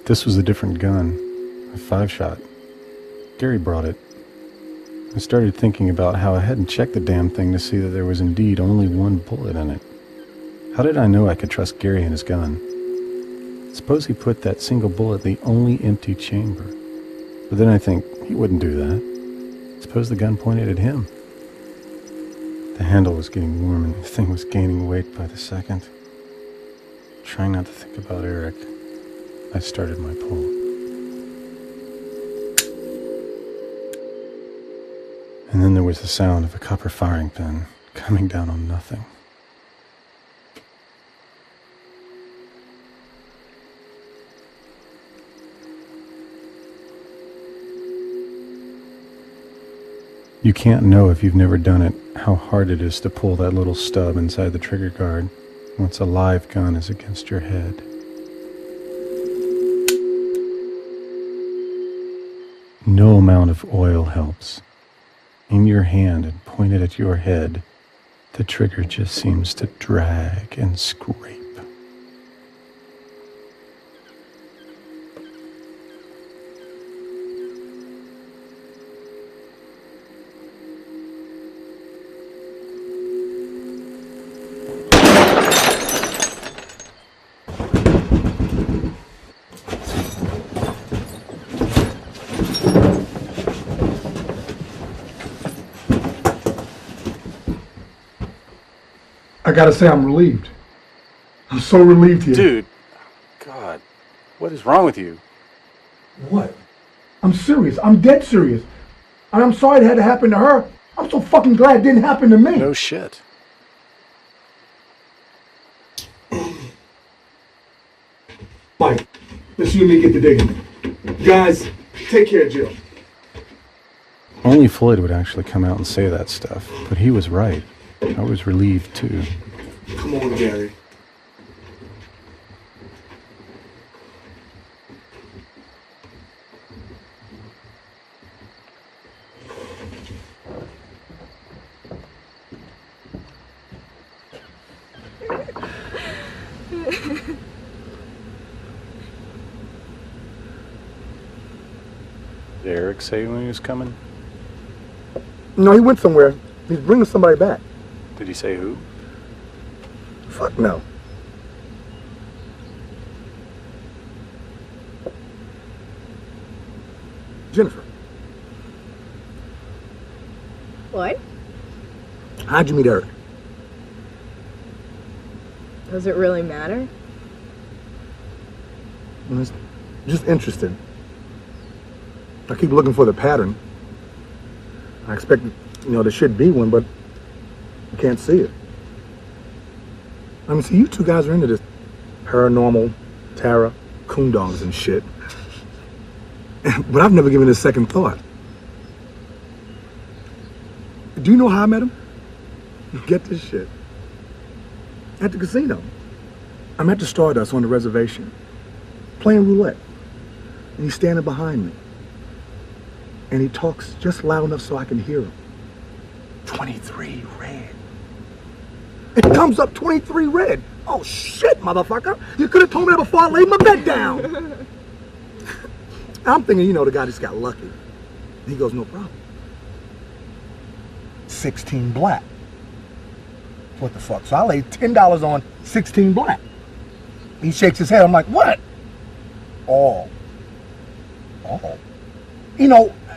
This was a different gun, a 5-shot. Gary brought it. I started thinking about how I hadn't checked the damn thing to see that there was indeed only one bullet in it. How did I know I could trust Gary and his gun? Suppose he put that single bullet in the only empty chamber. But then I think, he wouldn't do that. Suppose the gun pointed at him. The handle was getting warm and the thing was gaining weight by the second. Trying not to think about Eric, I started my pull. And then there was the sound of a copper firing pin coming down on nothing. You can't know if you've never done it how hard it is to pull that little stub inside the trigger guard once a live gun is against your head. No amount of oil helps. In your hand and pointed at your head, the trigger just seems to drag and scrape. I gotta say, I'm relieved. I'm so relieved here. Dude, God, what is wrong with you? What? I'm serious. I'm dead serious. And I'm sorry it had to happen to her. I'm so fucking glad it didn't happen to me. No shit. Mike, let's you and me get to digging. Guys, take care of Jill. Only Floyd would actually come out and say that stuff, but he was right. I was relieved too. Come on, Gary. Did Eric say when he was coming? No, he went somewhere. He's bringing somebody back. Did he say who? Fuck no. Jennifer. What? How'd you meet Eric? Does it really matter? It's just interesting. I keep looking for the pattern. I expect, there should be one, but I can't see it. I mean, see, you two guys are into this paranormal, tarot, coondongs and shit. But I've never given it a second thought. Do you know how I met him? Get this shit. At the casino. I'm at the Stardust on the reservation, playing roulette. And he's standing behind me. And he talks just loud enough so I can hear him. 23 red. It comes up 23 red. Oh shit, motherfucker. You could have told me that before I laid my bed down. I'm thinking, the guy just got lucky. He goes, no problem. 16 black. What the fuck? So I laid $10 on 16 black. He shakes his head. I'm like, what? All.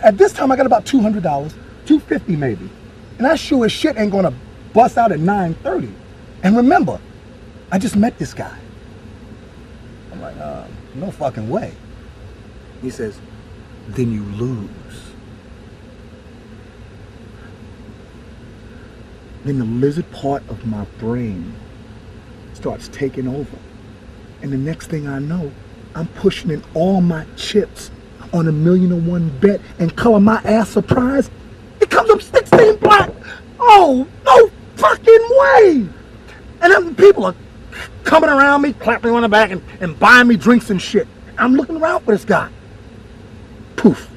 At this time I got about $200, $250 maybe. And I sure as shit ain't gonna bust out at 9:30. And remember, I just met this guy. I'm like, no fucking way. He says, then you lose. Then the lizard part of my brain starts taking over. And the next thing I know, I'm pushing in all my chips on $1,000,001 bet and color my ass surprised. It comes up 16 black. Oh, no fucking way. And then people are coming around me, clapping me on the back and buying me drinks and shit. I'm looking around for this guy. Poof.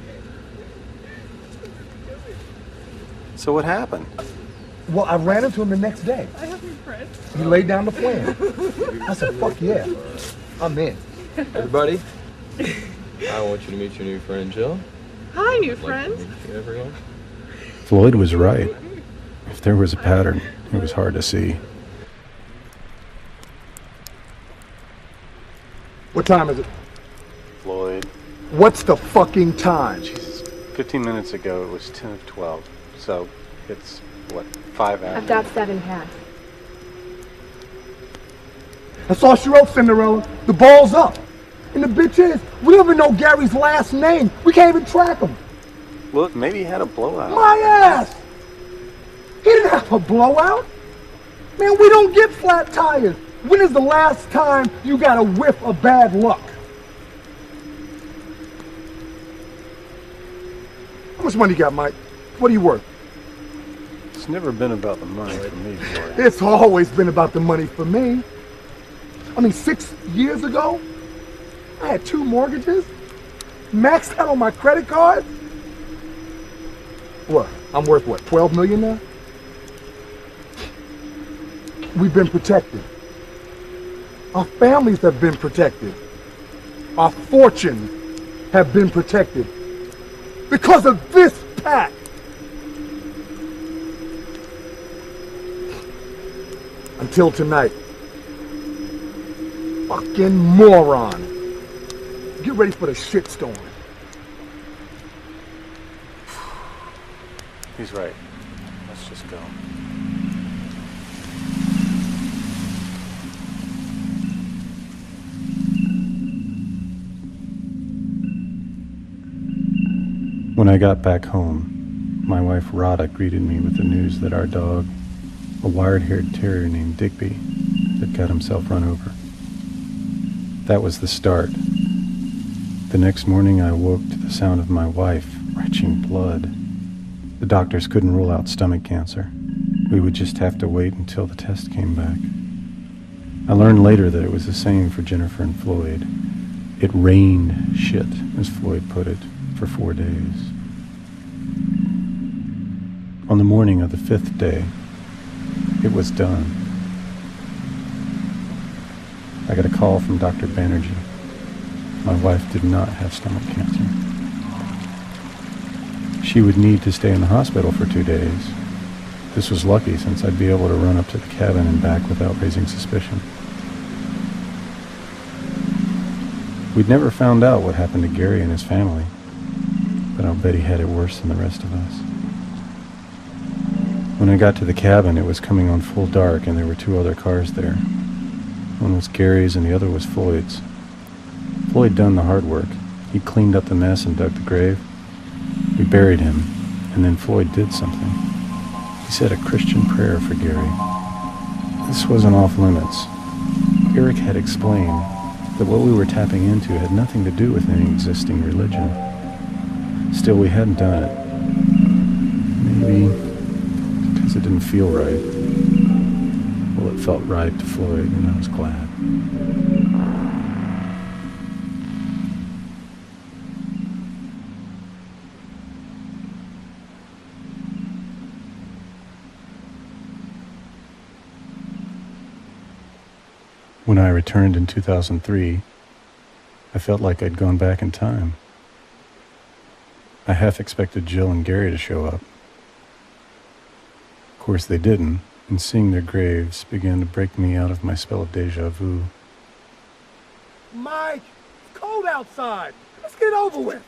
So what happened? Well, I ran into him the next day. I have your friend. He laid down the plan. I said, fuck yeah, I'm in. Everybody, I want you to meet your new friend, Jill. Hi, new I'd like friend. to meet you, everyone. Floyd was right. If there was a pattern, it was hard to see. What time is it? Floyd. What's the fucking time? Jesus. 15 minutes ago, it was 10 of 12. So, it's, what, 5 after? I've got 7 cats. That's all she wrote, Cinderella. The ball's up. And the bitch is, we don't even know Gary's last name. We can't even track him. Look, maybe he had a blowout. My ass! He didn't have a blowout. Man, we don't get flat tires. When is the last time you got a whiff of bad luck? How much money you got, Mike? What are you worth? It's never been about the money for me, Floyd. It's always been about the money for me. I mean, 6 years ago, I had 2 mortgages, maxed out on my credit card. What? I'm worth what, 12 million now? We've been protected. Our families have been protected. Our fortunes have been protected. Because of this pact. Until tonight. Fucking moron. Get ready for the shitstorm. He's right. Let's just go. When I got back home, my wife Rhoda greeted me with the news that our dog, a wire-haired terrier named Digby, had got himself run over. That was the start. The next morning I awoke to the sound of my wife retching blood. The doctors couldn't rule out stomach cancer. We would just have to wait until the test came back. I learned later that it was the same for Jennifer and Floyd. It rained shit, as Floyd put it, for 4 days. On the morning of the 5th day, it was done. I got a call from Dr. Banerjee. My wife did not have stomach cancer. She would need to stay in the hospital for 2 days. This was lucky since I'd be able to run up to the cabin and back without raising suspicion. We'd never found out what happened to Gary and his family, but I'll bet he had it worse than the rest of us. When I got to the cabin, it was coming on full dark and there were 2 other cars there. One was Gary's and the other was Floyd's. Floyd done the hard work. He cleaned up the mess and dug the grave. We buried him, and then Floyd did something. He said a Christian prayer for Gary. This wasn't off limits. Eric had explained that what we were tapping into had nothing to do with any existing religion. Still, we hadn't done it. Maybe because it didn't feel right. Well, it felt right to Floyd, and I was glad. When I returned in 2003, I felt like I'd gone back in time. I half expected Jill and Gary to show up. Of course they didn't, and seeing their graves began to break me out of my spell of deja vu. Mike, it's cold outside. Let's get over with.